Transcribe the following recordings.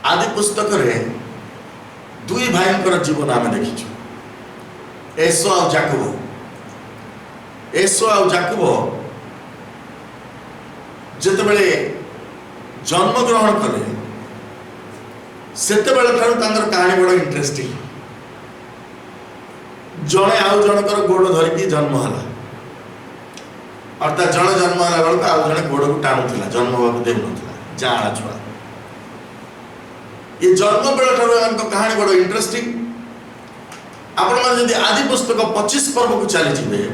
आदि पुस्तक रे दुई भाई जीवन आम देखीचु एसो आ जाकुब। एसो आ जाकुब जितेबले जन्म ग्रहण कले सेतेबेले ठारू तांकर कहानी बड़ इंटरेस्टिंग। जड़े आउ जनकर गोड़ धरिकी जन्म है अर्थात जड़े जन्म है बेलू आउ जड़े गोड़ को टाणुला जन्म होगा दे जाड़ा छुआ। ये जन्म बेल ठार कहानी बड़ इंटरेस्टिंग। आपण मैंने आदि पुस्तक 25 पर्व को चली जाए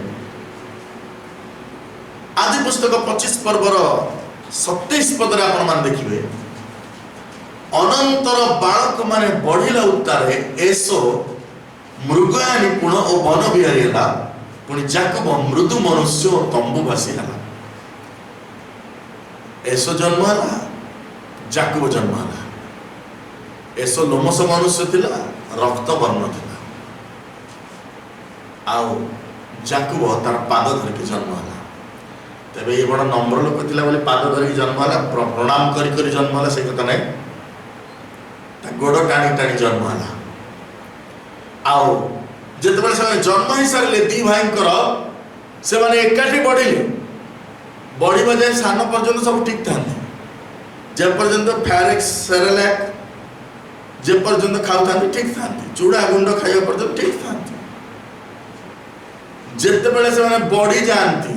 आदि पुस्तक 25 पर्वर 27 पदरे आपण मैंने देखिए अनंतर बालक माने बढ़िला उत्तारे एसो मृगया निपुण और वन बिहारी है पुणी जाकुब मृदु मनुष्य और तंबुवासी है। एसो जन्म है जाकुब जन्म है। एसो लोमस मनुष्य थिला रक्त वर्ण थिला आउ जाकुब तार पाद धरिकी जन्म है। तेरे ये बड़ा नम्र लोक थिला बोले पाद धरिकी जन्म है प्रणाम करी करी जन्म है से कथा नहीं गोड़ टाणी टाणी जन्म है। आउ जितेबाला से जन्म ही सारे दी भाई से माने एकाठी बढ़िले बढ़िया जाए सान पर्यंत सब ठीक था जे पर्यंत फैरेक्स सेरेलैक जे पर्यंत खाऊ था ठीक था चूड़ा गुंड खाइबा पर्यंत ठीक था। जितेबाला से माने बढ़ी जाती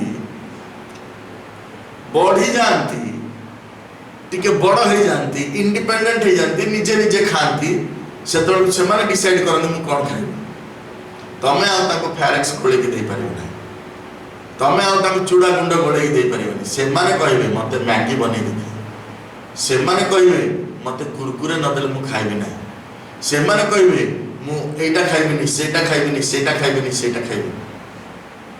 टिके बड़ हो जाती इंडिपेंडेंट हो जाती निजे निजे खाती से डिसाइड करते मुझे कौन खाइबी। तमें आउ फैरेक्स खोल दे पार ना तमें आउ चूड़ा गुंड गोल दे पार से कहे मत मैगी बन से कहे मत कुरकुरे नदेले मुझे खाइबी ना से कहे मुझा खाइबी सेटा खाइबी सेटा खाइबी सेटा खाइबी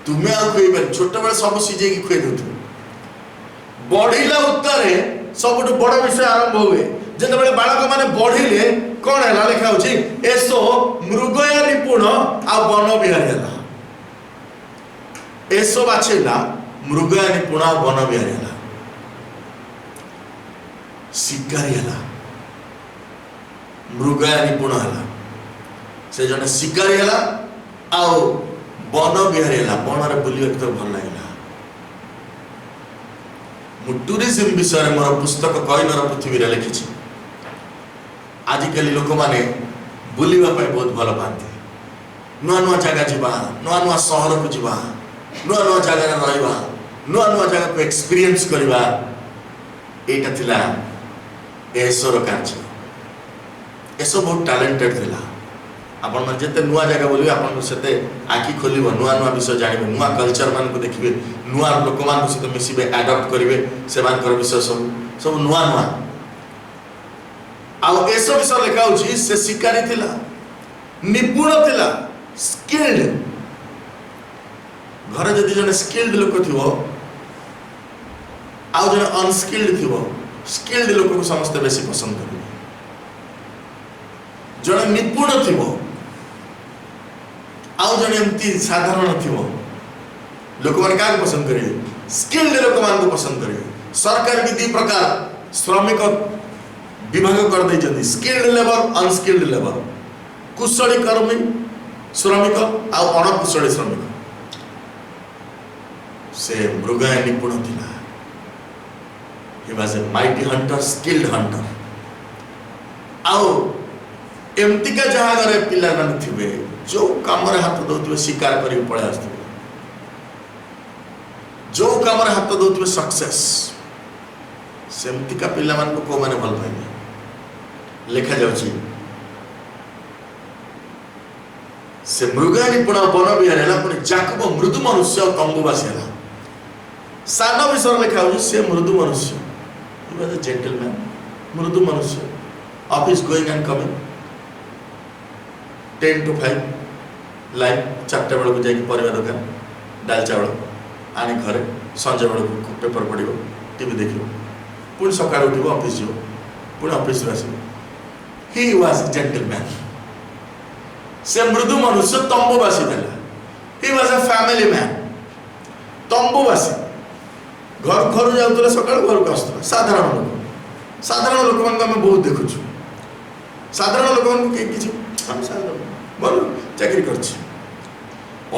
तुम्हें आउ खुए छोट बड़े सब सीझे खुए दे बढ़िला उत्तर सब बड़ विषय आरंभ हुए जिते बालक मैंने बढ़िले कौन है लिखा हो एसो मृगया निपुण आ वन बिहारी है। एसो बाछेला मृगया निपुण आ वन बिहारी है शिकारी है मृगया निपुण है से जने शिकारी है आउ वन बिहारी है वन में बुलवाक तो भल लगे। टूरिज्म विषय मोर पुस्तक कईनर पृथ्वी लिखी आजिकल लोक मैंने बुलवाई बहुत भल पाती नुआ नुआ जगह जावा नुआ नुआ सहर को जावा नुआ नुआ जगह रहा नुआ नुआ जगह को एक्सपीरियंस करवा यहाँ थिला एसोर कार्य। एसो बहुत टैलेंटेड थिला आपण मन जिते नुआ जगह बोलिए आपन सेते आखि खोलिबो नुआ नुआ विषय जानिबे नुआ कल्चर मान को देखिबे नुआ लोक मान सहित मिसिबे एडॉप्ट करिवे से मानकर विषय सब नुआ नुआ आउ एसो विषय लिखा होची से शिकारी थिला निपुण थिला स्किल्ड। घर जदि जने स्किल्ड लोक थिवो आउ जने अनस्किल्ड थिवो स्किल्ड लोक को समस्त बेसी पसंद करिवे। जने निपुण थिवो आउ जने एमती साधारण थिवो लोक माने का पसंद करिवे स्किल्ड लोक मान को पसंद करिवे। सरकार भी दी प्रकार श्रमिक विभाग कर दे जंदी स्किल्ड लेबर अनस्किल्ड लेबर कुशली कर्मी श्रमिक आउ अणकुशली श्रमिक। से मृगया निपुण थिला he was a mighty hunter skilled hunter आउ एमती का जहाँ घरे पिला मान थिबे जो काम हाथ दौथे शिकार कर पड़े आसुवे जो काम हाथ दौथे सक्सेस सेमती का पिला मान को को माने भल पाइबे लिखा जाउची से मृगया निपुण वन बिहारी है पुणी जाकुब मृदु मनुष्य और तंबुवासी है। सान विषय लिखा हो से मृदु मनुष्य जेंटलमैन मृदु मनुष्य office going and coming 10 to 5 life 4टा बेल को जाकि परिवा दुकान डाल चावल आनी घरे संजय बेल को पेपर पढ़ो टीवी देखो पुणी सका उठो ऑफिस जीव पुणी ऑफिस आस ही वाज जेंटलमैन से मृदु मनुष्य तंबुवासी he was a family man तंबुवासी घर घर जाऊला सका घर को आसला साधारण लोक मान बहुत देखुचु साधारण लोक किसी भल चाकरी कर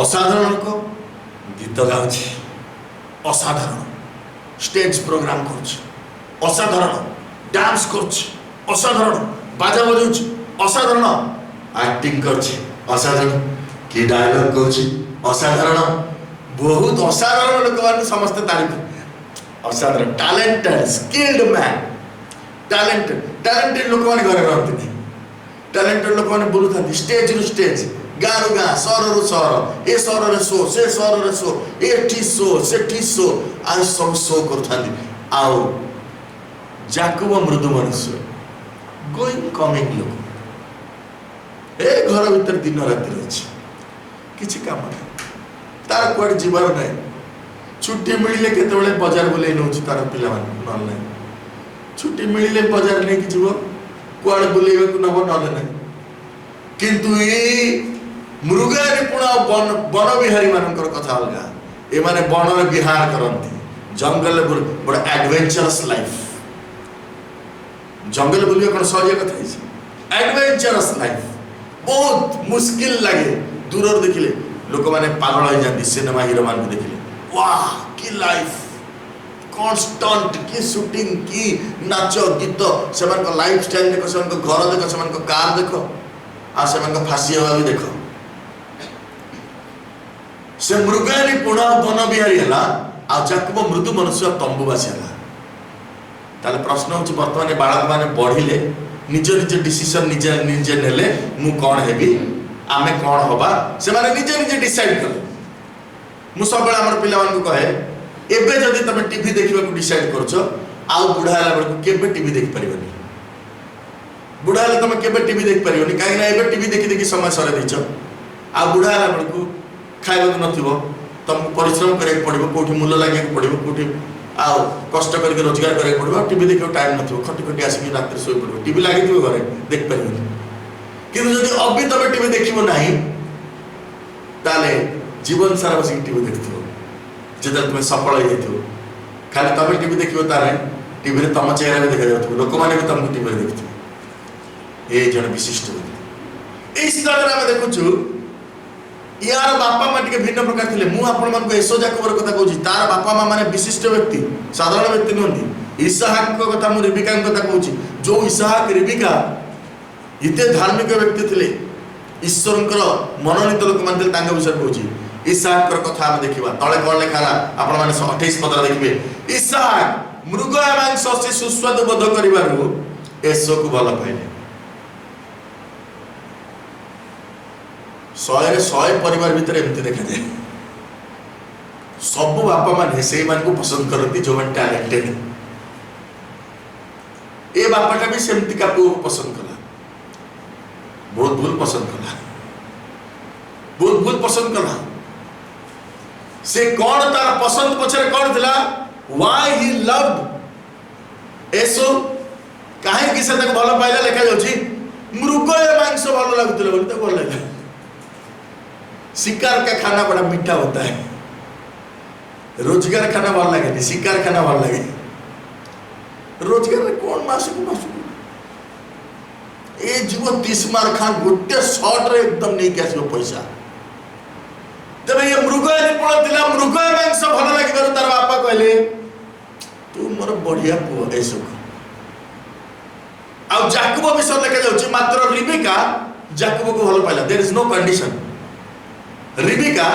असाधारण लोक गीत गाँच असाधारण स्टेज प्रोग्राम कर असाधारण डांस कर असाधारण बाजा बजाऊ असाधारण एक्टिंग कर असाधारण कि डायलॉग कह असाधारण बहुत असाधारण लोक मान समस्त तारीफ असाधारण टैलेंटेड स्किल्ड मैन टैलेंटेड लोक मैंने घर रहते टैलेंटेड लोक मैंने बुलू था स्टेज रु स्टेज गाँ रु गाँ सहर रु सहर ए सहर रे शो से सहर रे शो एठी शो सेठी शो आज सब शो कर जाकुब मृदु मनुष्य गोइंग कमिंग लोक ए घर भीतर दिन राति अच्छी किसी काम नहीं तार कुआडे जीवार नहीं छुट्टी मिले केतबेले बाजार बुले नौ तार पिला मान ना छुट्टी मिले बाजार नहीं कि जीव कुआडे बुलेबा को नब नले नहीं किंतु ये मृगा निपुण वन विहारी मानकर कथा अलगा ए माने वन रे विहार करंती जंगल बड़ा एडवेंचरस लाइफ जंगल बुलिया कोन सहज कथा है एडवेंचरस लाइफ बहुत मुश्किल लगे दूर देखिले लोक मैंने पागल हो जाती सिनेमा हीरो मान को देखिले वाह की लाइफ कॉन्स्टेंट की शूटिंग की नाच गीत से लाइफ स्टाइल देख से घर देख से कार देख आ से फांसी हवा भी देख से मृगा निपुण वन विहारी है आ जाकुब मृदु मनुष्य तंबुवासी है ताले प्रश्न होची वर्तमान बालक माने बढ़िले निज निज डिसीजन निजे निजे नेले मु कौन हेबी आमे कौन होबा से माने निजे निजे डिसाइड कर मु सब हमर पिला मान को कहे एबे जदी तमे टीवी देखिबा को डिसाइड करछो आ बुढ़ा हला बेर केबे टीवी देख परिबनी बुढ़ा हला तमे केबे टीवी देख परिबनी काहे ना एबे टीवी देखि देखि समय सरे दिछो आ बुढ़ा हला बेर को खाइबा को नथिबो तुमको परिश्रम करे पड़िबो कोठी मूल्य लागे पड़िबो कोठी आ कष्ट करके रोजगार करे पड़िबो टीवी देखिबो टाइम नथिबो खटी खटी आसी रात रे सोई पड़िबो टीवी लागि दिबो घरे देख परिबनी किंतु जदि अभी तमे टीवी देखिबो नाही ताले जीवन सारा बस टीवी देखथिबो जेदा तुम सफल हो जाइथिबो खाली तमे टीवी देखिबो तारे टीवी रे तम चेहरा भी देखा जाउथबो लोक माने भी तुमको टीवी रे देखथिबो ए जन विशिष्ट व्यक्ति इस तरह हम देखुछु यार बापा मां टिके भिन्न प्रकार थिले मु आपण मन को एसो जाकुबर कथा कहूची तार बापा मां माने विशिष्ट व्यक्ति साधारण व्यक्ति नहंती इसहाक को कथा मु रिबिका को कथा कहूची जो इसहाक रिबिका इते धार्मिक व्यक्ति थिले ईश्वरंकर मनोनीत लोक मान थिले तांग विषय कहूची इसहाक कर कथा हम देखिबा तळे कोन लेखाला आपण माने 28 पदरा देखिबे इसहाक मृग एवं सस्य सुस्वादु बोध करिबारु एसो को भल पाइले 100 परिवार भीतर एमती देखा जाए सब बापा माने से मान को पसंद करती जो मन टैलेंटेड ए बापाटा भी सेमती का पुओ पसंद कला बहुत भूल पसंद कला से कौन तार पसंद पछरे कौन थिला व्हाई ही लव्ड एसो काहे कि से तक भल पाइला लेखा जाउची मृग ए मांस भल लागुतले बोली तो भल लागला शिकार का खाना बड़ा मीठा होता है रोजगार खाना भल लगे शिकार खाना भल लगे रोजगार में कौन मासक ए जीव 30 मार खान गोटे शॉट रे एकदम नहीं के आसो पैसा तबे ये मृग निपुण थिला मृग मांस भल लगे तार बापा कहले तू मोर बढ़िया पुओ ऐसो आ जाकुब विषय लेके जाउची मात्र रिबिका जाकुब को भल पाइला there is no condition Rebecca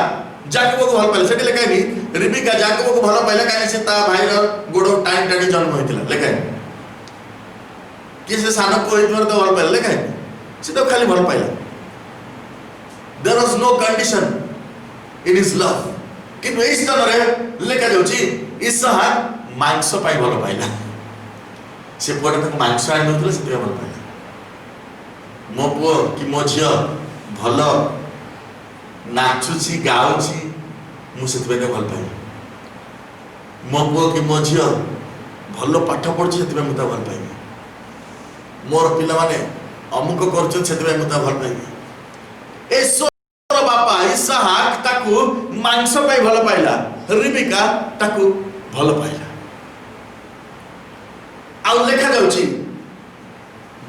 Jacob को भल पाइला सेठी लेखाई नि रिबिका जाकुब को भल पाइला काहे से ता भाई रो गोडो टाइम टाइम जन्म होइतिला लेखाई कि से सानो को होइतवर तो भल पाइला लेखाई से तो खाली भल पाइला there was no condition in his love कि इस तरह रे लेखा जाउची इसहाक मांस पाई भल पाइला से पुआ तक मांस आनि दउतले से भल पाइला मो पुओ कि मो झियो भल नाचुची गाउची मु सेतबे भल पाई मो पुओ कि मो झियो भल पाठ पढुची सेतबे मु ता भल पाई मोर पिला माने अमुक करछ सेतबे मु ता भल पाई एसोर बापा इसहाक ताकू मांस पाई भल पाइला रिबिका ताकू भल पाइला आ लेखा जाउची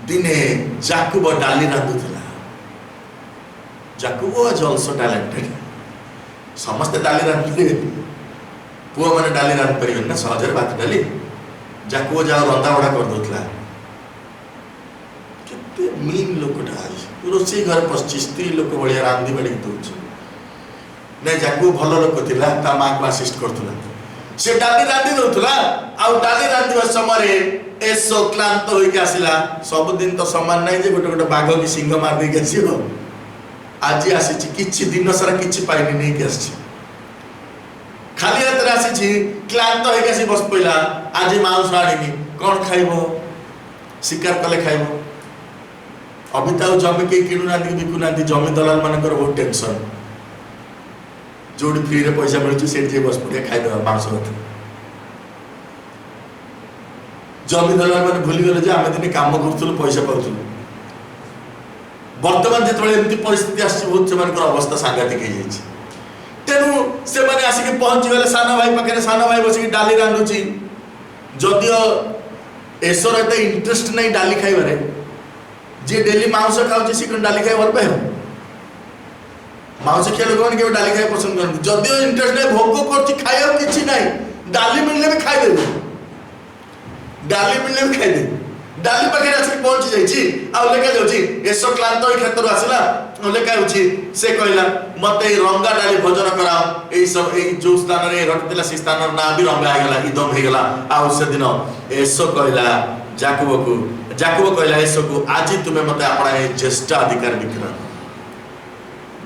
दिने जाकुब डाली रांधुला। Jacob was also talented. समस्त डाली रांधले पुआ माने डाली रांध परिबन ना सहजरे भात डाली। जाकुब जा रंधा बड़ा कर दोतला। केते मीन लोकटा रोसे घर 25-30 लोक बलिया रांधी बड़ी दोछ नै। जाकुब भल लोक थिला, ता मां को असिस्ट करथुला। से डाली रांधी दोथुला। आ डाली रांधीबा समय एसो क्लांत होई के आसिला। सब दिन तो समान नै जे गोटे गोटे बाघ की सिंह मार दे के आसीबो। आज आसी किछि दिन सारा किछि पाइनी नै के आसी खाली हाथ आसी क्लांत होई के आसी बस पइला। आज मांस आनिनी कोन खाइबो? शिकार कले खाइबो। अभी तो जमी के किणु ना बिकु ना जमी दलाल मानकर बहुत टेंशन। जोड़ी फ्री रे पैसा मिलुची सेठ जे बस पड़े खाइ देबा मांस भात। जमी दलाल माने भूली गले जे आमे दिने काम करथुल पैसा पाउथुल। वर्तमान जेतबे एमती परिस्थिति आसी बहुत से मानकर अवस्था सांघातिक हे जाइछि। तेनु से माने आसी के पहुंच गले साना भाई पाखे। साना भाई बसी डाली रांधुची। जदियो एसर एते इंटरेस्ट नै डाली खाइबारे, जे डेली मांस खाउची सी डाली खाइ भल पाए। मांस खेल लोक के डाली खाइ पसंद करन। जदियो इंटरेस्ट नै भोग करची खाइयो किछि नै, डाली मिलले भी खाइ देबे। डाली मिलले भी खाइ दे। डाली पाखे आसी पहुंच जाइछि। आ लेका जाउछि एसो क्लांत होई खेतर आसिला। लेका होछि से कहला मते रंगा डाली भोजन कराओ। एई सब एई जो स्थान रे रखतिला से स्थान ना भी रंगा हे गेला, इदम हे गेला। आ से दिन एसो कहला जाकुब को, जाकुब कहला एसो को आज तुमे मते अपना ज्येष्ठ अधिकार दिखरा।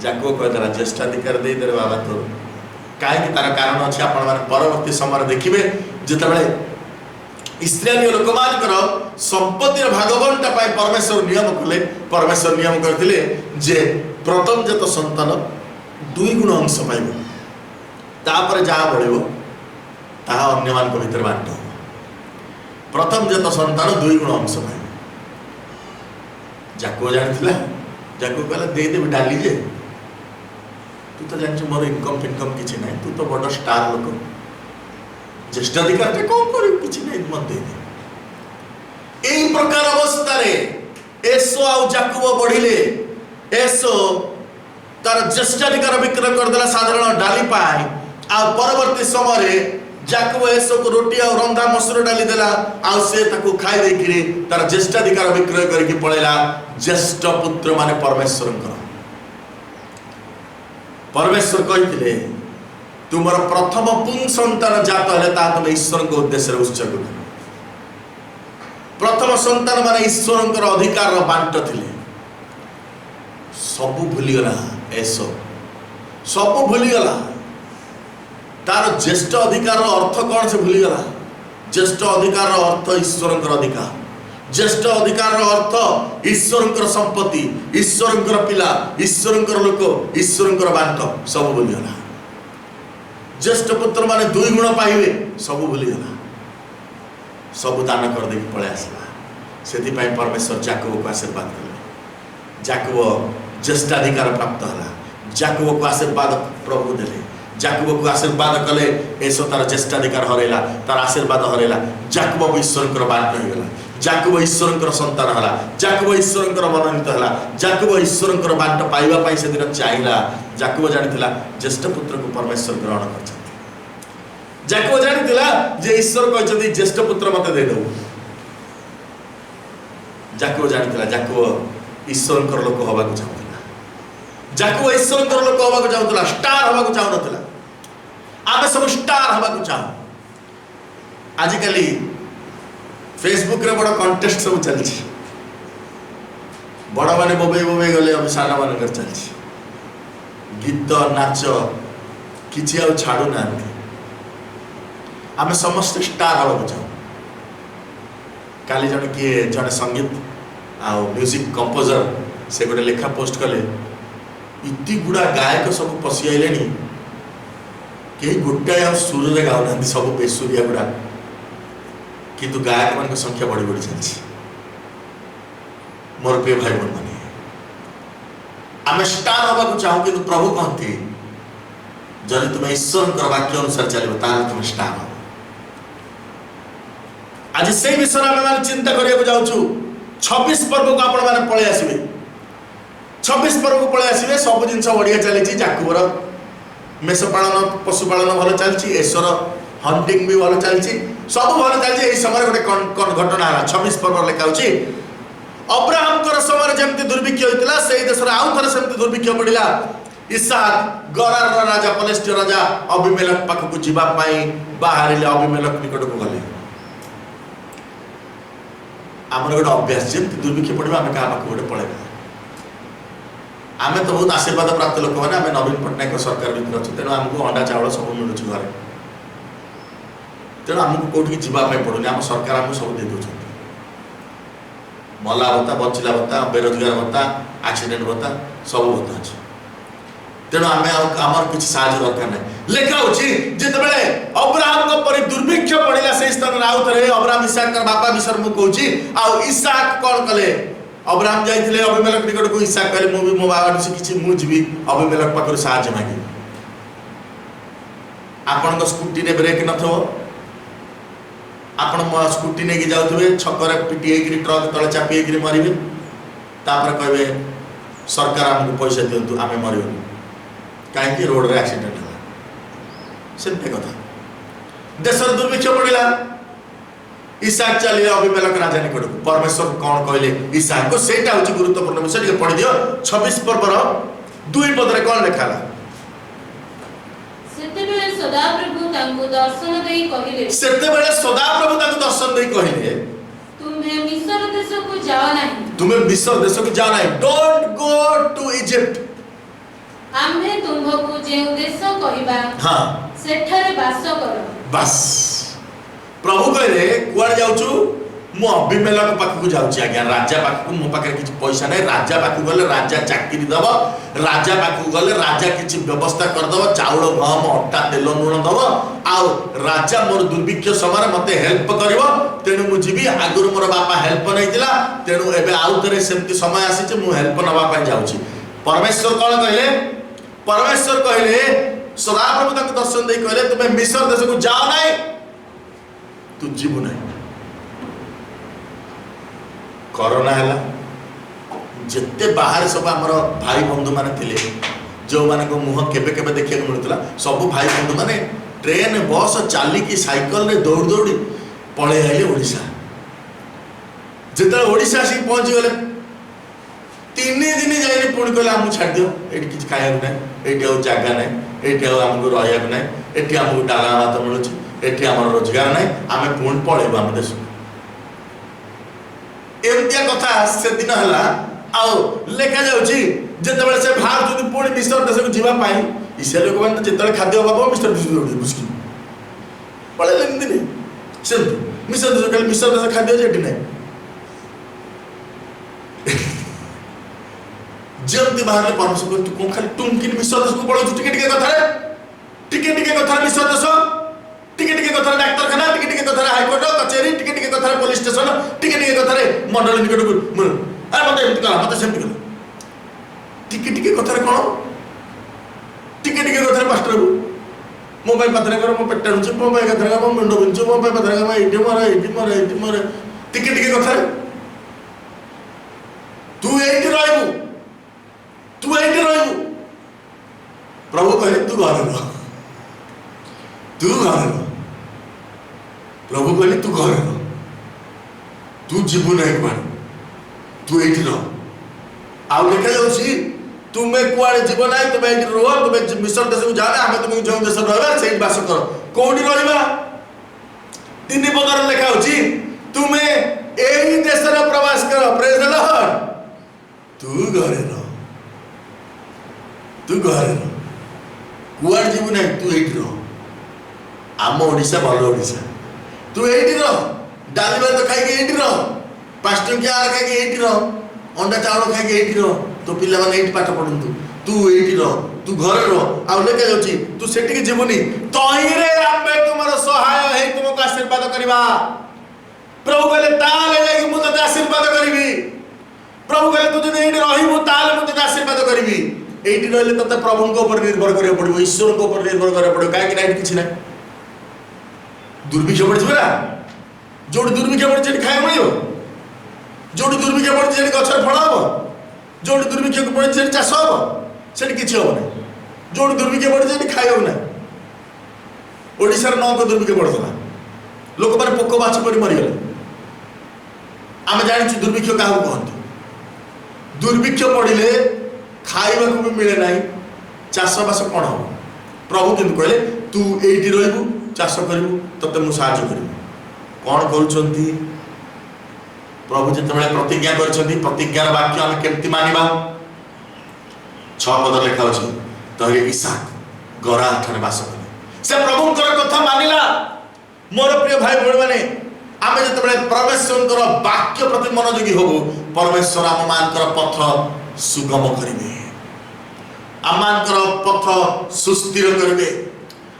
जाकुब कहला ज्येष्ठ अधिकार दे दे बाबा तो काहे कि तार कारण अछि। आपण माने परवर्ती समय देखिबे जेतबेले इस्राएली लोक मानकर संपत्ति भागवंटा पाई परमेश्वर नियम कले। परमेश्वर नियम करथिले जे प्रथम जत संतान 2 गुण अंश पाइबो, तापर जा बढिबो ता अन्य मान को भीतर बांट। प्रथम जत संतान 2 गुण अंश पाइबो। जाको जानथिला। जाको कहला दे दे डाली जे तू तो जानछ मोर इनकम किछि नै, तू तो बड़ स्टार लोक, ज्येष्ठ अधिकार के कौन करे किछि नै मत दे दे। एई प्रकार अवस्था रे एसो आ जाकुब बढ़िले। एसो तार ज्येष्ठ अधिकार विक्रय कर देला साधारण डाली पाए। आ परवर्ती समय रे जाकुब एसो को रोटी आ रंधा मसूर डाली देला। आ से ताकू खाइ दे कि तार ज्येष्ठ अधिकार विक्रय करके पळेला। ज्येष्ठ पुत्र माने परमेश्वरଙ୍କର। परमेश्वर कहिथिले तुमर प्रथम पुं संतान जात हेले ता तुम ईश्वर को उद्देश्य रे उत्सर्ग कर। प्रथम संतान माने ईश्वरଙ୍କର अधिकार रो बांट थिले। सब भूली गला एसो, सब भूली गला। तार ज्येष्ठ अधिकार रो अर्थ कोन से भूली गला। ज्येष्ठ अधिकार रो अर्थ ईश्वरଙ୍କର अधिकार। ज्येष्ठ अधिकार रो अर्थ ईश्वरଙ୍କର संपत्ति, ईश्वरଙ୍କର पिला, ईश्वरଙ୍କର लोक, ईश्वरଙ୍କର बांट सब भूली गला। ज्येष्ठ पुत्र माने 2 गुण पाइबे सब भूली गला। सब दान कर दे पळे आसला। सेति पई परमेश्वर जाकुब को आशीर्वाद कले। जाकुब ज्येष्ठ अधिकार प्राप्त हला। जाकुब को आशीर्वाद प्रभु देले। जाकुब को आशीर्वाद कले। एसो तार ज्येष्ठ अधिकार हरेला, तार आशीर्वाद हरेला। जाकुब ईश्वरଙ୍କର बांट हो गेला। जाकुब ईश्वरଙ୍କର संतान हला। जाकुब ईश्वरଙ୍କର मनोनीत हला। जाकुब ईश्वरଙ୍କର बांट पाइबा पई से दिन चाहिला। जाकुब जानिथिला ज्येष्ठ पुत्र को परमेश्वर ग्रहण करछथि। जाकुब जानिथिला जे ईश्वर कहछथि ज्येष्ठ पुत्र मते दे दो। जाकुब जानिथिला जाकुब ईश्वरଙ୍କର लोक होबा को चाहुथिला। जाकुब ईश्वरଙ୍କର लोक होबा को चाहुथिला, स्टार होबा को चाहु नथिला। आमे सब स्टार होबा को चाहू। आजिकली फेसबुक रे बड़ा कॉन्टेस्ट सब चलछि। बड़ा माने बोबे बोबे गले अब साना माने कर चलछि। गीत नाच किछि आ छाडू ना। आमे समस्त स्टार होबा को चाहू। काली जने किए जने संगीत आ म्यूजिक कंपोजर से गोटे लेखा पोस्ट कले इति गुडा गायक सब पसी आइलेनी के गोटाए आ सुर रे गाउ ना सब बेसुरिया गुडा किंतु गायक मान संख्या बढ़ी बढ़ी चलछि। मोर प्रिय भाई बहन माने आमे स्टार होबा को चाहू किंतु प्रभु कहते जदि तुम ईश्वर वाक्य अनुसार चलिबो ताल तुम स्टार हो। आज से विषय में चिंता करिया जाऊँ 26 पर्व को आपण माने पळे आसीबे 26 पर्व को पळे आसीबे सब जिंस बढ़िया चली जाकुबर मेष पालन पशु पालन भल चलती एसर हंटिंग भी भल चलती सब भल चलती एही समय गोटे घटना 26 पर्व लेखा होची अब्राहम कर समय जमती दुर्भिक्ष होइतिला सेही देशर आउ थरे सेमती दुर्भिक्ष पड़िला इसहाक गरार राजा पलेस्टियर राजा अबिमेलेक पाखक जीवा पाई बाहरिले अबिमेलेक निकट को गले आमर गोटे अभ्यास जमती दुर्भिक्ष पड़िबा आमे का पाखक गोटे पळेबा आमे तो बहुत आशीर्वाद प्राप्त लोक माने आमे नवीन पटनायक सरकार भितर अछि तेणु हमको अंडा चावल सब मिलुछ घरे तेणु हमको कोठी जीवा पाई पड़ुनी हम सरकार हमको सब दे दोछ मला भत्ता बचिला भत्ता बेरोजगार भत्ता एक्सीडेंट भत्ता सब भत्ता अछि तेणु आमे आमर किछ साहाय्य दरकार नै लेखा होछि जेते बेले अब्राहम को परि दुर्भिक्ष पड़िला से स्थान आउ थरे अब्राहम इसहाक कर बापा विषय मु कहूछि आ इसहाक कोन कले अब्राहम जाइथिले अबिमेलेक निकट को इसहाक कहले मु भी मो बाबा से किछि मु जिबी अबिमेलेक पाखर साहाय्य मागी आपन को स्कूटी ने ब्रेक न थो आपण स्कूटी ने की जाउथबे छकर पिटी एगिरी ट्रक तळे चापी एगिरी मरिबे तापर कहबे सरकार हमको पैसा दियंतु आमे मरिबो काहे कि रोड रे एक्सीडेंट होला सेते कथा देशर दुर्भिक्ष पड़िला इसहाक चलिए अबिमेलेक राजा निकट को परमेश्वर कौन कहले इसहाक को सेटा होची गुरुत्वपूर्ण विषय के पढ़ि दियो 26 पर्वर 2 पद रे कौन लिखाला सेते बेले सदाप्रभु तांको दर्शन देई कहिले तुम्हें मिस्र देश को जाओ नहीं डोंट गो टू इजिप्ट आम्हे तुम्हको जे देश कहिबा हां सेठारे वास करो बस प्रभु कहले कुआड़ जाउछु मु अबिमेलेक पाखक जाउछि आज्ञा राजा पाखक मो पाखे किछ पैसा नै राजा पाखक गले राजा चाकरी दबो राजा पाखक गले राजा किछ व्यवस्था कर दबो चाउल गहम अट्टा तेल लूण दबो आ राजा मोर दुर्भिक्ष समय मते हेल्प करबो तेनु मु जीवी आगुर मोर बापा हेल्प नैतिला तेनु एबे आउ तरे सेमती समय आसी जे मु हेल्प नबा पय जाउछि परमेश्वर कोन कहले परमेश्वर कहले सदाप्रभु तक दर्शन दे कहले तुमे मिस्र देश को जाओ नै तू जीवु नहीं कोरोना है जिते बाहर सब आमर भाई बंधु माने थिले जो माने को मुह केबे केबे देखिया मिलुतला सब भाई बंधु माने ट्रेन बस चाली की साइकिल रे दौड़ दौड़ी पळे आइले ओडिसा जेते ओडिसा से पहुंच गले 3 दिन जाइने पुणी कहले हम छाड़ दियो एठी किछ खाया नै एठी आ जागा नै एठी आ हमको रहया नै एठी हमको डाला भात मिलुची एठी हमर रोजगार नै आमे पुणी पळेबा हम देश एमतिया कथा से दिन हला आउ लेखा जाउची जेते बेले से भार जदि पुणी मिस्र देश को जीवा पाई इसे लोक माने जेते खाद्य बाबा मिस्र देश जोडी मुश्किल पळेले दिन से मिस्र देश कल मिस्र देश खाद्य जेटी नै जल्दी बाहर परमेश्वर तू कोन खाली टुमकिन मिस्र देश को पळौ टिके टिके कथा मिस्र देश टिके कथा डाक्टर खाना टिके कथा हाईकोर्ट कचेरी टिके कथा पुलिस स्टेशन टिके कथा मंडल निकट को आ मते एमति कला मते सेमति कला टिके कथा कोन टिके कथा मास्टर मोबाइल पत्रे कर मो पेट नुच मोबाइल कथा का मो मुंडो बुंचो मोबाइल पत्रे का एटी मोर टिके कथा तू एटी रहबू प्रभु कहले तू घर रह प्रभु कहले तू घर रह तू जीवु नहीं कुआड़े तू एठी रह आउ लेखा जाउछि तुमे कुआड़े जीव नहीं तुमे एठी रह तुमे मिस्र देश को जाना हमें तुमको जो देश रहबा सेठी वास कर कोठी रहबा 3 पदर लेखा होछि तुमे एही देश रे प्रवास कर प्रेज द लॉर्ड तू घरे रह कुआड़े जीवु नहीं तू एठी रह आम ओडिशा भल ओडिशा तू एठी रह डाली भात खाई एठी रह 5 टंकिया आर खाई एठी रह अंडा चावल खाई एठी रह तो पिला माने एठी पाठ पढंतु तू एठी रह तू घर रह आ लेके जाउची तू सेठी के जीवनी तही रे आमे तुमरो सहाय हे तुमको आशीर्वाद करबा प्रभु कहले ताले जाई मु तते आशीर्वाद करबी प्रभु कहले तू जदि एठी रही मु ताले मु तते आशीर्वाद करबी एठी रहले तते प्रभु को ऊपर निर्भर करे पड़िबो ईश्वर को ऊपर निर्भर करे पड़िबो काहे कि नाइट किछ नै दुर्भिक्ष पड़ जबरा जोड़ दुर्भिक्ष पड़ जेठी खाए मिलियो जोटी दुर्भिक्ष पड़ी से गचर फल हम, जोटी दुर्भिक्ष पड़ी से चाष हम, से किसी हम ना, जोटी दुर्भिक्ष पड़ी से खाई हम ना। ओडिशार 9 को दुर्भिक्ष पड़ता लोक मैंने पोक बाछ पर मरीगले। आम जानी दुर्भिक्ष क्या कहते, दुर्भिक्ष पड़े खाइबा भी मिले ना, चाषबास कौन हम। प्रभु कि कहले तू ये रू चाष करू ते मुझे साहय करी कौन कर प्रभु जिते प्रतिज्ञा कर प्रतिज्ञार वाक्य आम केमती मानिबा 6 पद लिखा अच्छे तो इसहाक गरा ठाने बास कले से प्रभुंकर कथा मानिला। मोर प्रिय भाई भौणी मैंने आम जो परमेश्वर वाक्य प्रति मनोयोगी हबू परमेश्वर आम मानकर पथ सुगम करेंगे, आमानकर पथ सुस्थिर करेंगे,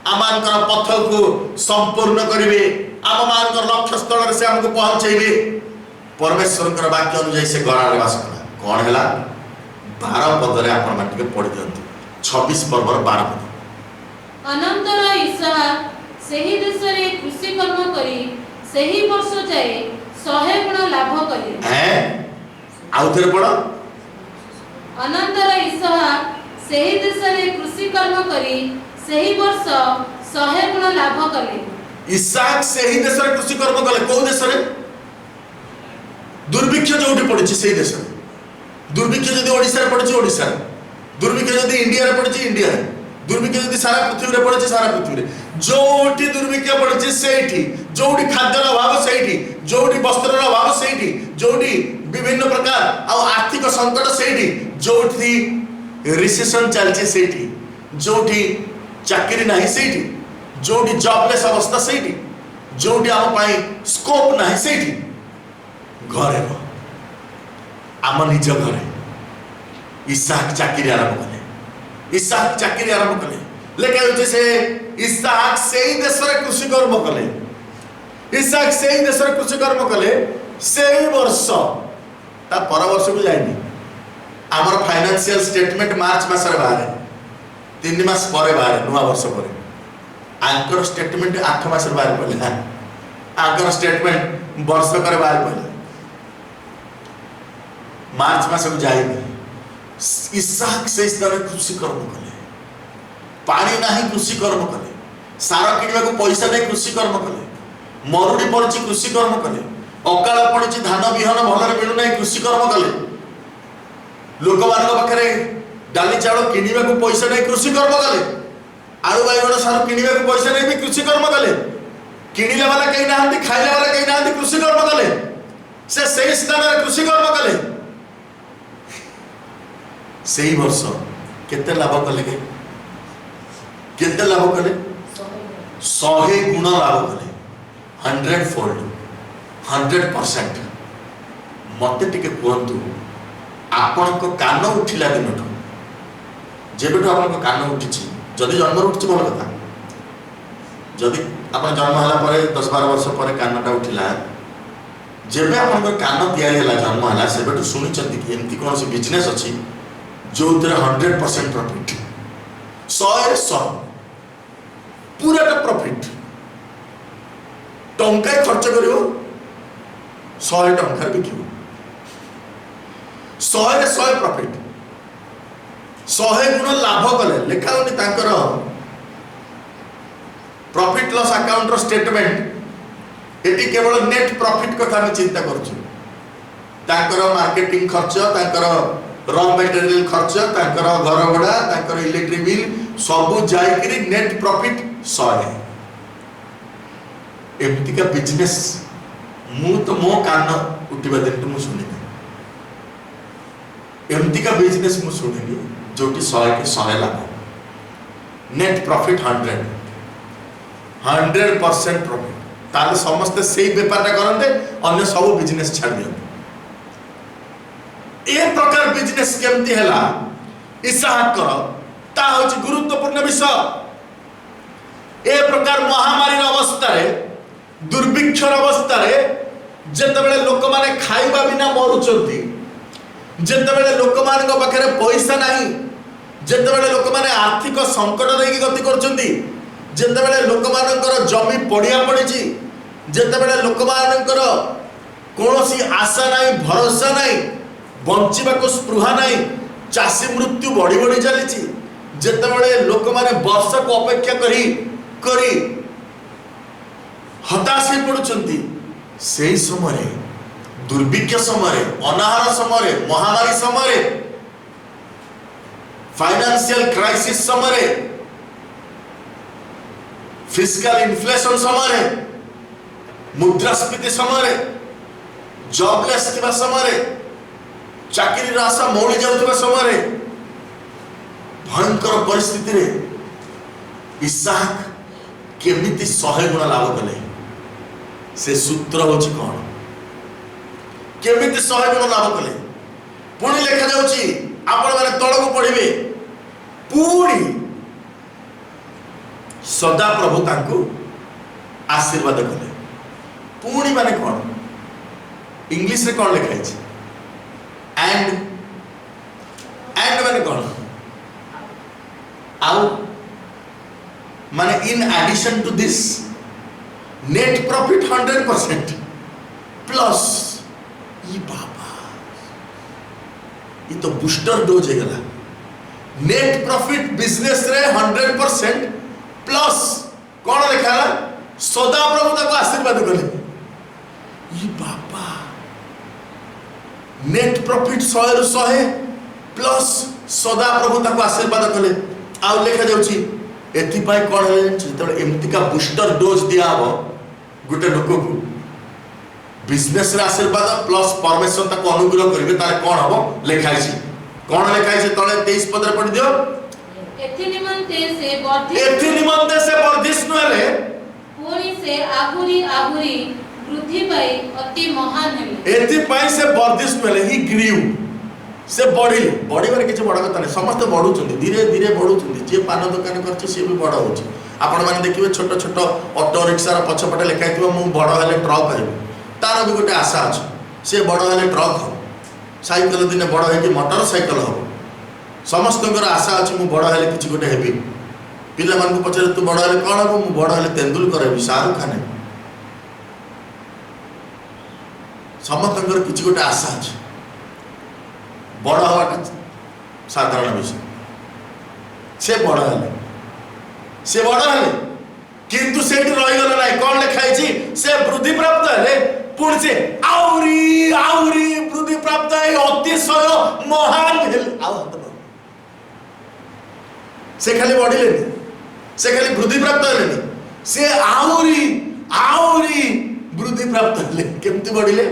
आमानकर पथ को संपूर्ण करेंगे, आम मानकर लक्ष्य स्थल से हमको पहुंचेबे। परमेश्वर वाक्य अनुसार से गरारे बास कला कौन है 12 पदरे आपण माटे पढ़ी दियंतु 26 पर्वर 12 पद। अनंतर इसहाक सेही देशरे कृषि कर्म करी सेही वर्ष जाए 100 गुण लाभ कले। हैं आउ थरे पढ़ो। अनंतर इसहाक सेही देशरे कृषि कर्म करी सेही वर्ष 100 गुण लाभ कले। इसहाक सेही देशरे कृषि कर्म कले को देशरे दुर्भिक्ष जोटी पड़ी से देश दुर्भिक्ष जदि ओडिशा रे पड़ी ओडिशा दुर्भिक्ष जदि इंडिया रे पड़ी इंडिया दुर्भिक्ष जदि सारा पृथ्वी रे पड़ी सारा पृथ्वी रे जोटी दुर्भिक्ष पड़ी सेठी जोटी खाद्यर अभाव सेठी जोटी वस्त्र अभाव सेठी जोटी विभिन्न प्रकार आ आर्थिक संकट सेठी जोटी रिसेशन चलचे सेठी जोटी चाकरी नहीं सेठी जोटी जॉबलेस अवस्था सेठी जोटी आम पाई स्कोप नहीं सेठी घरे आम निज घरे इसहाक चाकरी आरंभ कले। इसहाक चाकरी आरंभ कले लेकिन होचे से इसहाक सेही देश रे कृषि कर्म कले। इसहाक सेही देश रे कृषि कर्म कले सेही वर्ष ता पर वर्ष को जाइनी हमर फाइनेंशियल स्टेटमेंट मार्च मास रे बाहर 3 मास परे बाहर नुवा वर्ष परे आंकर स्टेटमेंट 8 मास रे बाहर पड़ला आंकर स्टेटमेंट वर्ष करे बाहर पड़ला मार्च मास को जाइनी। इसहाक से इस तरह कृषि कर्म कले पानी नहीं कृषि कर्म कले सार किणवा को पैसा नहीं कृषि कर्म कले मरुड़ी पड़ी कृषि कर्म कले अकाल पड़ी धान विहन भलरे मिलू ना कृषि कर्म कले लोक मान पाखे डाली चाउल किणवा को पैसा नहीं कृषि कर्म कले आलू बैगण सार किणवा को पैसा नहीं भी कृषि कर्म कले किणिले वाला कहीं ना खाइले वाला कहीं ना कृषि कर्म कले से सही स्थान कृषि कर्म कले सही वर्ष केते लाभ कले केते लाभ कले 100 गुण लाभ कले 100-fold 100%। मते टिके कहतु आपण को कान उठिला दिन जेबेठु आपण कान उठिछि जदि जन्म उठिछि भल कथा जदि आपण जन्म हला परे 10-12 वर्ष परे कानटा उठिला जेबे आपण कान तैयारी हला जन्म हला सेबेठु सुनि चंती कि एमती कोन से बिजनेस अछि जो 100% प्रॉफिट 100 पूरा प्रॉफिट टंका खर्च करियो 100 टंका बिकियो 100 प्रॉफिट 100 गुण लाभ कले लेखा होनी तांकर प्रॉफिट लॉस अकाउंट रो स्टेटमेंट एटी केवल नेट प्रॉफिट कथा में चिंता करछु तांकर मार्केटिंग खर्च तांकर रॉ मटेरियल खर्च तांकर घर भड़ा तांकर इलेक्ट्रिक बिल सब जाई नेट प्रॉफिट 100 है। एमती का बिजनेस मु तो मो कान उठिबा दिन तो मु सुनिनी एमती का बिजनेस मु सुनिनी जोटी 100 के 100 लाभ नेट प्रॉफिट 100% प्रॉफिट ताले समस्त सेही व्यापार करते अन्य सब बिजनेस छाड़ दियंते। ए प्रकार बिजनेस केमती हैला इसहाक कर ता होची गुरुत्वपूर्ण विषय। ए प्रकार महामारी अवस्था रे दुर्भिक्ष अवस्था रे जेते बेले लोक माने खाइबा बिना मरुचंती जेते बेले लोक मान पाखे पैसा नहीं जेते बेले लोक माने आर्थिक संकट देकी गति करचंती जेते बेले लोक मानकर जमी पड़िया पड़ीची जेते बेले लोक मानकर कौन आशा नहीं भरोसा नहीं बंचवा को स्पृहा नहीं चाषी मृत्यु बढ़ी बढ़ी चली जिते लोक मैंने वर्ष को अपेक्षा करी हताश हो पड़ुंट से समय दुर्भिक्ष समय अनाहार समय महामारी समय फाइनेंशियल क्राइसिस समय फिस्कल इन्फ्लेशन समय मुद्रास्फीति समय जॉबलेस थिबा समय चाकरी आशा मौड़ी जाउथबा समय भयंकर परिस्थिति रे इसहाक केमिति 100 गुण लाभ कले से सूत्र होची कौन केमिति 100 गुण लाभ कले पुणी लेखा जाउची आपण माने तळ को पढिबे पुणी सदा प्रभु तांको आशीर्वाद कले पुणी माने कौन इंग्लिश रे कौन लिखा है एंड माने कौन आउ माने in addition to this net profit 100% plus ई बाबा ये तो बूस्टर डोज है गला नेट प्रॉफिट बिजनेस रे 100% प्लस कौन लिखा है सदा प्रभु ताको आशीर्वाद कले ई बाबा नेट प्रॉफिट 100 रु 100 प्लस सदा प्रभु ताको आशीर्वाद कले आउ लिखा जाउची एथिपाई कौन है जेतबे एमती का बूस्टर डोज दिया हो गोटे लोक को बिजनेस रे आशीर्वाद प्लस परमेश्वर ताको अनुग्रह करिवे तारे कौन हबो लिखाई छी कौन लिखाई छी तळे 23 पद रे पढि दियो एथि निमंते से वर्धिष्णु हेले पुणी से आहुरी वृद्धि पाई अति महान हेले एथि पाई से वर्धिष्णु हेले ही ग्रीव से बढ़िले बढ़िबार किसी बड़ कथा नहीं समस्त बढ़ुचंदी धीरे धीरे बढ़ुचंदी जे पान दुकान करछ से भी बड़ होछ आपण माने देखिबे छोट छोट ऑटो रिक्शा रा पछपटे लिखाइथिबो मु बड़ हेले ट्रक हेबे तार भी गोटे आशा अछि से बड़ हेले ट्रक हो साइकिल दिने बड़ हे कि मोटर साइकिल हो समस्तकर आशा अछि मु बड़ हेले किछि गोटे हेबी पिला मान को पछरे तू बड़ हेले कोन हो मु बड़ हेले तेंदुलकर हेबी शाहरुख खान समस्तकर किछि गोटे आशा अछि बड़ हवा साधारण विषय से बड़ हेले किंतु सेठी रही गला नाही कोन लिखाई छी से वृद्धि प्राप्त हेले पुणी से आउरी वृद्धि प्राप्त है अतिशय महान हेले से खाली बढ़िले से खाली वृद्धि प्राप्त हेले से आउरी वृद्धि प्राप्त हेले केमती बढ़िले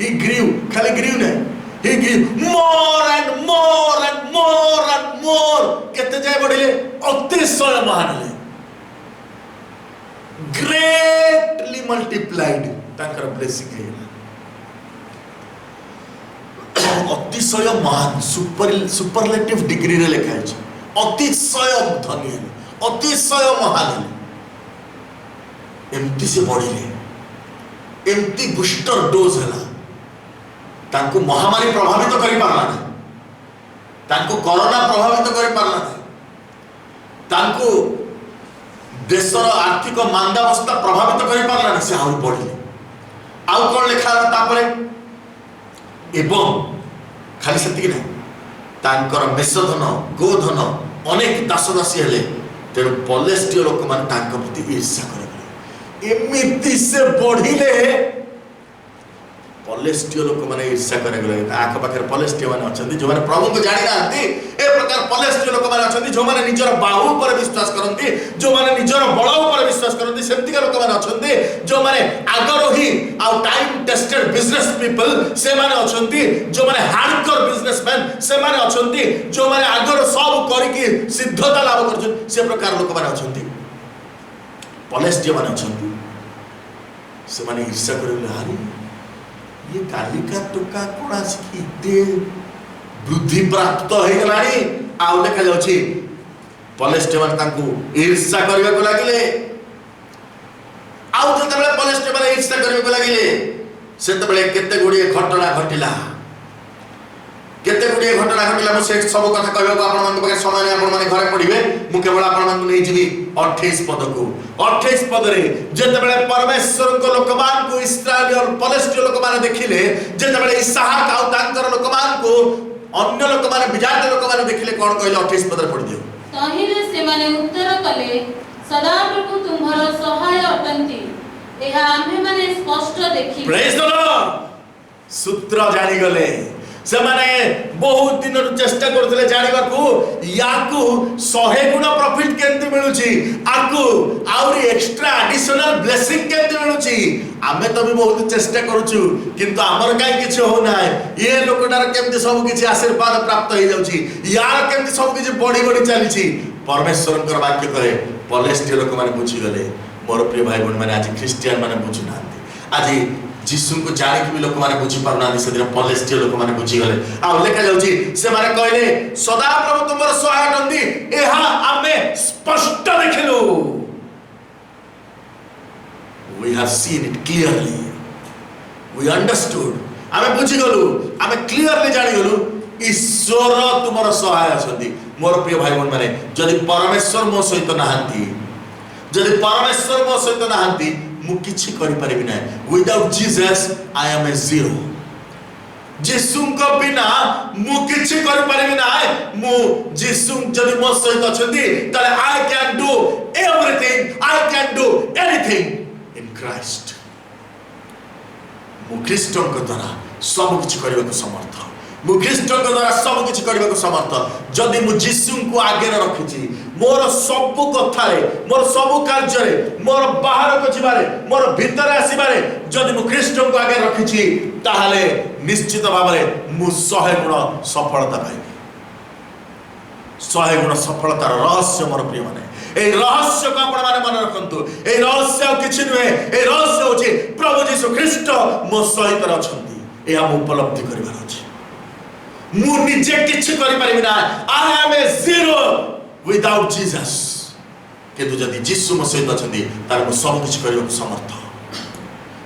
ही ग्रीव खाली ग्रीव नहीं he give more and more and more and more केते जाय बढ़िले अतिशय महान हेले greatly multiplied ताकर ब्लेसिंग है अतिशय महान सुपरलेटिव डिग्री रे लिखा है अतिशय धनी हेले अतिशय महान हेले एमती से बढ़िले एमती बूस्टर डोज हैला तांको महामारी प्रभावित करि पारला नहीं तांको कोरोना प्रभावित करि पारला नहीं तांको देशर आर्थिक मांदावस्था प्रभावित करि पारला नहीं से आउ पढिले आउ कोन लिखा तापरे एवं खाली सेतिक नहीं तांकर मेषधन गोधन अनेक दास दासी हेले तेणु पलेस्टिय लोक मान तांको प्रति ईर्ष्या करले एमिति से बढ़िले पलेस्टिय लोक माने ईर्ष्या करे गले आख पाखर पलेस्टिय माने अछंती जो माने प्रभु को जानि नांती ए प्रकार पलेस्टिय लोक माने अछंती जो माने निजर बाहु पर विश्वास करंती जो माने निजर बळ पर विश्वास करंती सेमति का लोक माने अछंती जो माने आगरोही आ टाइम टेस्टेड बिजनेस पीपल से माने अछंती जो माने हार्डकोर बिजनेसमैन से माने अछंती जो माने आगर सब करिकि सिद्धता लाभ करछन से प्रकार लोक माने अछंती पलेस्टिय माने अछंती से माने ईर्ष्या करे हारी ये कालिका टोका कोड़ा सिखिते वृद्धि प्राप्त हो गलानी आउ देखा जाउची पलेस्टियन तांको ईर्ष्या करबा को लागिले आउ जतबेले पलेस्टियन ईर्ष्या करबा को लागिले सेतबेले केते गुडी घटना घटिला केते गुड़िया घटना घटला मुझे सब कथा कहवा आप समय आप घरे पढ़े मुझे केवल आपजी 28 पद को 28 पद जिते परमेश्वर को लोक मान को इस्राएल और पलेस्टीन लोक मैंने देखिले जिते इसहाक आउर लोक मान को अन्य लोक मैंने विजात लोक मैंने देखिले कौन कहले 28 पद पढ़ दियो तहिले से माने उत्तर कले सदा प्रभु तुम्हारा सहाय अटंती एहा आम्हे माने स्पष्ट देखि प्रेज द लॉर्ड सूत्र जानि गले से माने बहुत दिन चेष्टा करथले जानिबा को याकू 100 गुण प्रॉफिट केंति मिलुची आकू आउरी एक्स्ट्रा एडिशनल ब्लेसिंग केंति मिलुची आमे तो भी बहुत चेष्टा करूछु किंतु हमर काई किछ हो नाय ये लोकटार केंति सब किछ आशीर्वाद प्राप्त हो जाउची यार केंति सब किछ बड़ी बड़ी चलीची परमेश्वरकर वाक्य कहे पलेस्टीन लोक माने बुझी गले मोर प्रिय भाई बहन माने आज क्रिश्चियन माने बुझु नांती आज जीसु को जाने कि लोक माने बुझी पारु नांती से दिन पलेस्टीन लोक माने बुझी गले आ लेखा जाउची से माने कहले सदा प्रभु तुमर सहाय नंदी एहा आमे स्पष्ट देखिलु we have seen it clearly we understood आमे बुझी गलु आमे क्लियरली जानि गलु ईश्वर तुमर सहाय अछंती मोर प्रिय भाई बहन माने जदि परमेश्वर मो सहित नाहंती जदि परमेश्वर मो सहित नाहंती मु किछि करि परिबि नै without Jesus I am a zero जीसु को बिना मु किछि करि परिबि नै मु जीसु जदि मो सहित अछंती तले I can do everything I can do anything in Christ मु ख्रीष्टन को द्वारा सब किछि करबा को समर्थ मु ख्रीष्टन को द्वारा सब किछि करबा को समर्थ जदि मु जीसु को आगे रखिछि मोर सब कथारे मोर सब कार्य रे मोर बाहर को जिबारे मोर भीतर आसीबारे जदि मु ख्रीष्टन को आगे रखिछि ताहाले निश्चित भाबरे मु 100 गुण सफलता पाइबी 100 गुण सफलतार रहस्य मोर प्रिय माने ए रहस्य को आपण माने मन रखंतु ए रहस्य किछि नुहे ए रहस्य होछि प्रभु यीशु ख्रीष्ट मो सहित अछंती ए हम उपलब्धि करबार अछि मु निजे किछि करि परिबि ना I am a zero without Jesus किंतु जदि यीशु मो सहित अछंती तार मु सब किछि करबा समर्थ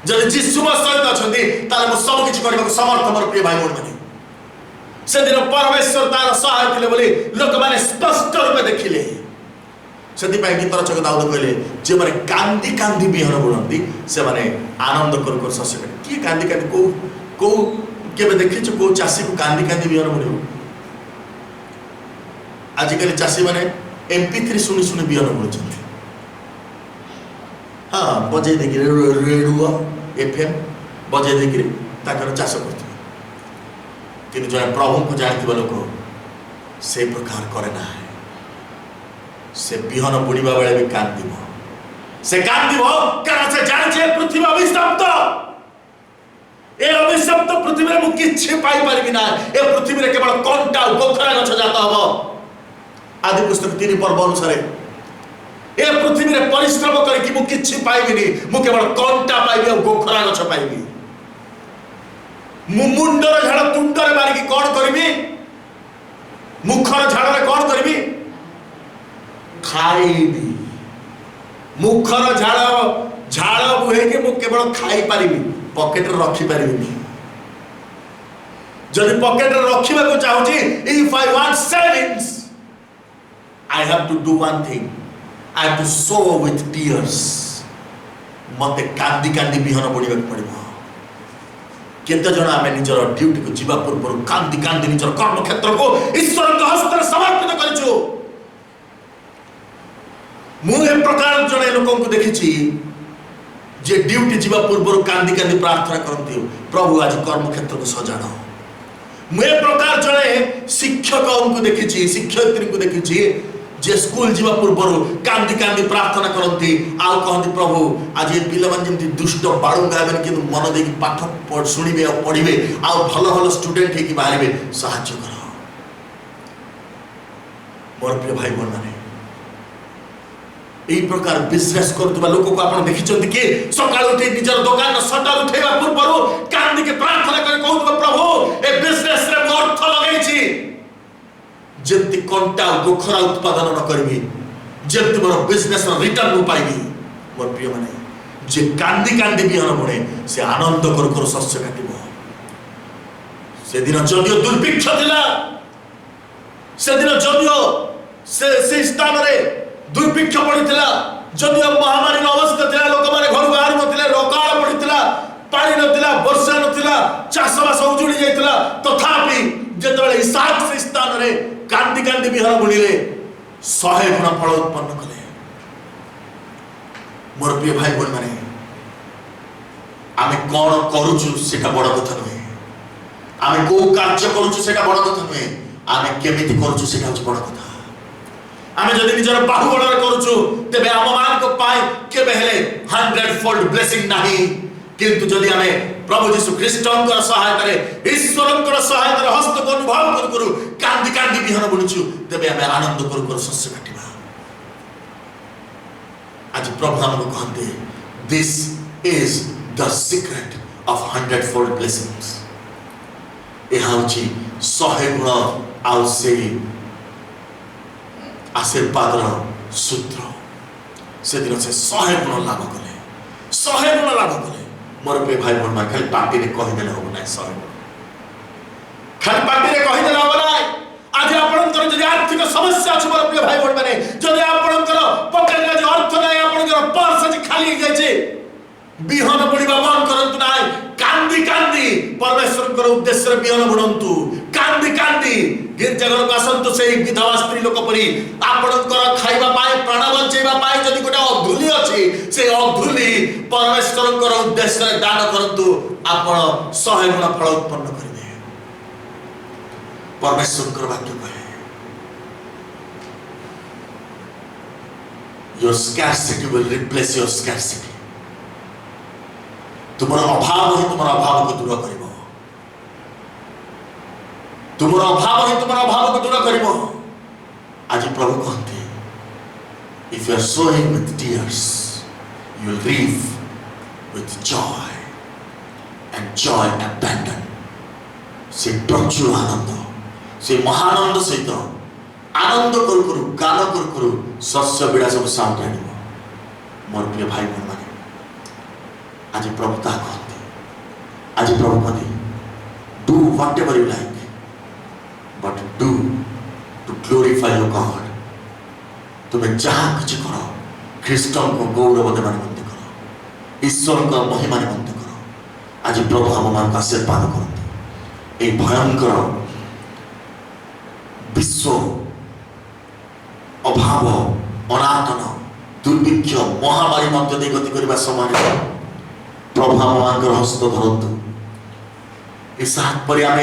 जदि यीशु मो सहित अछंती तार मु सब किछि करबा समर्थ मोर प्रिय भाई बहन माने से दिन परमेश्वर तार सहाय थिले बोली लोक माने स्पष्ट रूपे देखिले सेति पय गीतर चक दाऊद कहले जे माने कांदी कांदी बिहन बुणंती से माने आनंद कर कर सस्य की कांदी कांदी को केबे देखिछ को चासी को कांदी कांदी बिहन बुणियो आजिकल चासी माने MP3 सुनी सुनी बिहन बुणछथि हां बजे देखि रेडियो FM बजे देखि ताकर चाष करथि किंतु जने प्रभु को जानथिबा लोक से प्रकार करे ना से बिहन बुणिबा बेले भी कांदिबो से कांदिबो कारण से जाने छे पृथ्वी अभिशप्त ए अभिशप्त पृथ्वी रे मु किछि पाई परबि ना ए पृथ्वी रे केवल कंटा गोखरा गछ जात हबो आदि पुस्तक 3 पर्व अनुसार ए पृथ्वी रे परिश्रम करी कि मु किछि पाइबिनी मु केवल कंटा पाइबि और गोखरा गछ पाइबि मु मुंडर झाड़ तुंडरे मारी कि कोन करबि मुखर झाड़ रे कोन करबि खाइबी मुखर झाड़ बुहे के मु केवल खाई पारिबी पॉकेट रे रखी पारिबी जदि पॉकेट रे रखिबा को चाहूची if I want savings I have to do one thing I have to sow with tears मते कांदी कांदी बिहन बुणिबा पड़िबो केते जण आमे निजर ड्यूटी को जीवा पूर्व कांदी कांदी निजर कर्म क्षेत्र को ईश्वर के हस्त रे समर्पित करिछु मु ए प्रकार जने लोक को देखिछि जे ड्यूटी जीवा पूर्व कांदी कांदी प्रार्थना करंती प्रभु आज कर्म क्षेत्र को सजाड़ मु ए प्रकार जने शिक्षक को देखिछि शिक्षयित्री को देखिछि जे स्कूल जीवा पूर्व कांदी कांदी प्रार्थना करंती आ कहंती प्रभु आज ए पिलामान जेमति दुष्ट बाळुंगा बेन कि मन दे कि पाठ सुनिबे आ पढिबे आ भलो भलो स्टूडेंट हे कि बाहरिबे सहायता कर मोर प्रिय भाई बहन माने এই প্রকার বিজনেস করুবা লোক को आपण देखिचंती कि सकाळ उठी निजर दुकान शटर उठेबा पूर्व कांदी के प्रार्थना करे कहउबा प्रभु ए बिजनेस रे अर्थ लगाइछि जेंति कंटा गोखरा उत्पादन न करबी जेंति मोर बिजनेस रो रिटर्न न पाइबी मोर प्रिय माने जे कांदी कांदी बिहन बुणे से आनंद कर कर शस्य काटिबो से दिन जदियो दुर्भिक्ष थिला से दिन जदियो से स्थान रे दुर्भिक्ष पड़िथिला, जदियो महामारी अवस्था थिला, लोक माने घर बाहर नथिले, रोकाळ पड़िथिला, पानी नथिला, वर्षा नथिला, चाषबास उजुड़ी जाइथिला, तथापि जेतबेले इसहाक से स्थान रे कांदी कांदी बिहन बुणिले 100 गुण फल उत्पन्न कले। मोर प्रिय भाई बहन माने, आमे कोन करूछु सेटा बड़ कथा नहे, आमे को कार्य करूछु सेटा बड़ कथा नहे, आमे केमिति करूछु सेटा होछ बड़ कथा। आमे जदि निजर बाहुबल करूछु तेबे आम मान को पाए केबे हेले 100-fold ब्लेसिंग नाही, किंतु जदि आमे प्रभु यीशु ख्रीष्टंकर सहायता रे, ईश्वरंकर सहायता रे हस्त को अनुभव करू कांदी कांदी बिहन बुणुछु, तेबे आमे आनंद करू शस्य काटिबा। आज प्रभु हमको कहते, this is the secret of 100-fold blessings. यह होची 100 गुण आउ से आशीर्वाद सूत्र। से दिन से 100 गुण लाभ कले, 100 गुण लाभ कले। मोर पे भाई बहन मान, खाली पार्टी रे कहि देले हो ना 100 गुण, खाली पार्टी रे कहि देले हो ना। आज आपनकर जदि आर्थिक समस्या अछि मोर प्रिय भाई बहन माने, जदि आपनकर पकेट रे अर्थ नै, आपनकर पर्स जे खाली जाय छै, बिहन बुणिबा बंद करंतु नाय। कांदी कांदी परमेश्वरकर उद्देश्य रे बिहन बुणंतु, कांदी कांदी गिरजाघर को आसंतु। से विधवा स्त्री लोक परी आपनकर खाइबा पाए, प्राण बंचेबा पाए जदि गोटे अधुली अछि, से अधुली परमेश्वरकर उद्देश्य रे दान करंतु, आपण 100 गुण फल उत्पन्न करिबे। परमेश्वर वाक्य कहे, your scarcity will replace your scarcity। तुम्हारा अभाव ही तुम्हारा अभाव को दूर करिबो, तुम्हारा अभाव ही तुम्हारा अभाव को दूर करिबो। आज प्रभु कहते, if you are sowing with tears, you will reap with joy, and joy abundant। से प्रचुर आनंद, से महानंद सहित आनंद करू करू, गान करू करू शस्य बिड़ा सब सामने आनिबो। मोर प्रिय भाई बहन माने, आज प्रभु ता कहते, आज प्रभु कहते, do whatever you like, but do to glorify your God। तुम्हें जहाँ कुछ करो, ख्रीष्टन को गौरव देवान बंद करो, ईश्वर को महिमा बंद करो। आज प्रभु हम मान का आशीर्वाद करते। ये भयंकर विश्व अभाव, अनाटन, दुर्भिक्ष, महामारी मध्य दे गति करबा समय प्रभु आम हस्त धरतु। इस हाथ पर आम इे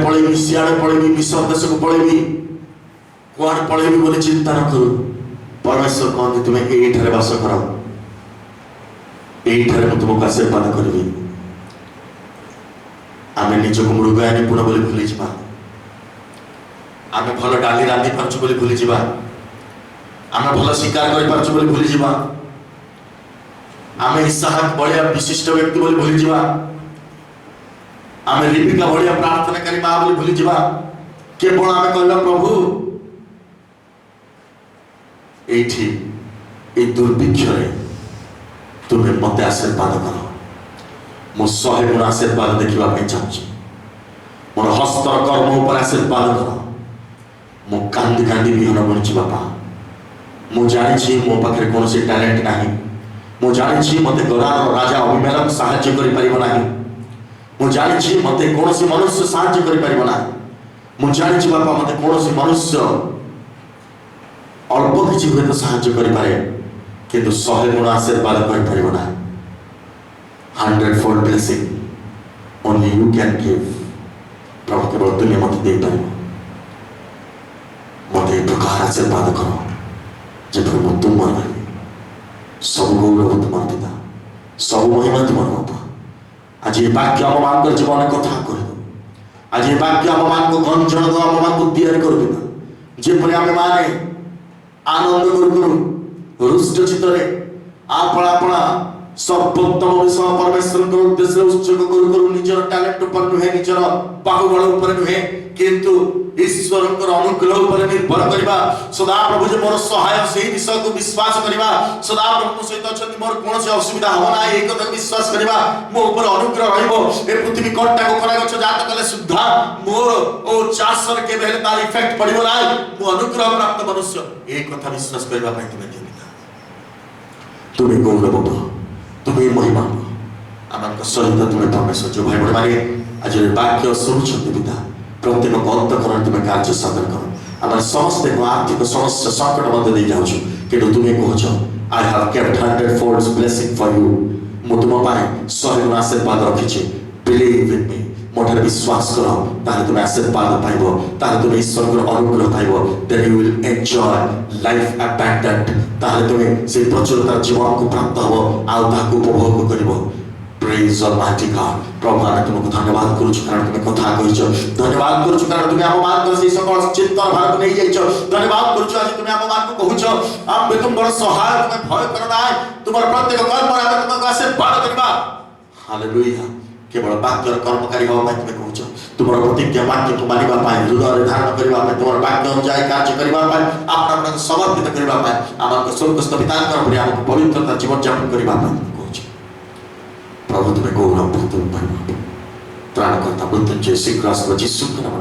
पलैबी, सियाड़े पलैबी, मिश्र देश को पलैबी, कुआड़े पलैबी बोली चिंता न करू। परमेश्वर कहते, तुम्हें यही बास कर, यही तुमको आशीर्वाद करी। आम निजक मृगया निपुण बोली भूली जा, आम भल डाली रांधि पार्छु बोली भूली जा, आम भल शिकार कर पार्छु बोली भूली जा, आम इसहाक बढ़िया विशिष्ट व्यक्ति बोली भूली जा, आम रिबिका बढ़िया प्रार्थनाकारी माँ बोली भूली जा। केवल आम कहला प्रभु ये दुर्भिक्ष तुम्हें मत आशीर्वाद कर, मो 100 गुण आशीर्वाद देखा चाहूँ। मोर हस्त कर्म उपर आशीर्वाद कर, मो कांदी कांदी बिहन बुणी बापा। मु जानी मो पाखे कौन टैलेंट ना, मु जानी मत गरार राजा अभिमेलक साहाय्य कर, मु जानी मत कौन मनुष्य साहाय्य कर, मु जानी बापा मत कौन मनुष्य अल्प किसी हुए तो साहाय्य करें, किंतु 100 गुण आशीर्वाद कर 100-fold blessing only you can give। प्रभु केवल तुम्हें मत दे पार, मत एक प्रकार आशीर्वाद करो जब मैं तुम मर सब गौरव तुम पिता, सब महिमा तुम बापा। आज ये वाक्य आम मान जीवन कथा कर दो, आज ये वाक्य आम मान को गंजन दो, आम मान को तैयारी कर पिता। जेपरि आम माने आनंद करू रुष्ट चित्तरे आपण आपण सर्वोत्तम विषय परमेश्वर को उद्देश्य उत्सर्ग करू करू निजर टैलेंट ऊपर नुहे निजर बाहुबल ऊपर नुहे किंतु ईश्वर अनुग्रह उपर निर्भर करबा सदा प्रभु जे मोर सहाय सही विषय को विश्वास करबा सदा प्रभु सहित अछन मोर कोन से असुविधा हो ना एक कथा विश्वास करबा मो ऊपर अनुग्रह रहइबो ए पृथ्वी कट्टा को करा गछ जात कले सुद्धा मोर ओ चासर के बेले तार इफेक्ट पड़िबो ना मो अनुग्रह प्राप्त मनुष्य एक कथा विश्वास करबा पय तुम्हें गौरव तुम्हें महिमा आम सहित तुम्हें परमेश्वर जो भाई बड़े आज वाक्य शुणुंट पिता प्रत्येक अंतकरण तुम्हें कार्य साधन कर आम समस्ते आर्थिक समस्या संकट मध्य दे जाऊँ कि तुम्हें कह I have kept 100-fold blessing for you मु तुम 100 गुण आशीर्वाद रखी बिलीव इन मी मोठे विश्वास कर ताले तुम्हें आशीर्वाद पाइबो ताले तुम्हें ईश्वर को अनुग्रह पाइबो then you will enjoy life abundant ताले तुम्हें से प्रचुरता जीवन को प्राप्त हो आउ ताकू उपभोग करिवो प्रेज ऑलमाइटी गॉड प्रभु आमे तुमको धन्यवाद करू कारण तुम्हें कथा कहिছো धन्यवाद करू कारण तुम्हें हम मार्ग से सकल चिंतन भार को नहीं जाइছো धन्यवाद करू आज तुम्हें हम मार्ग को कहूছো हम तुम बड़ सहाय तुम्हें भय करना है तुम्हारे प्रत्येक कर्म पर आमे तुमको आशीर्वाद करबा हालेलुया केवल वाक्यर कर्मकारी हवा मैं तुम्हें कहूँ तुम प्रतिज्ञा वाक्य को मानिबा पाए हृदय धारण करबा पाए तुम वाक्य अनुसार कार्य करबा पाए अपना समर्पित करबा पाए आमक स्वर्गस्थ पितांकर पर आमक पवित्रता जीवन यापन करबा पाए कहूँ प्रभु तुम्हें गौरव तुम त्राणकर्ता मृत्युंजय शीघ्र आसब जीसु के नाम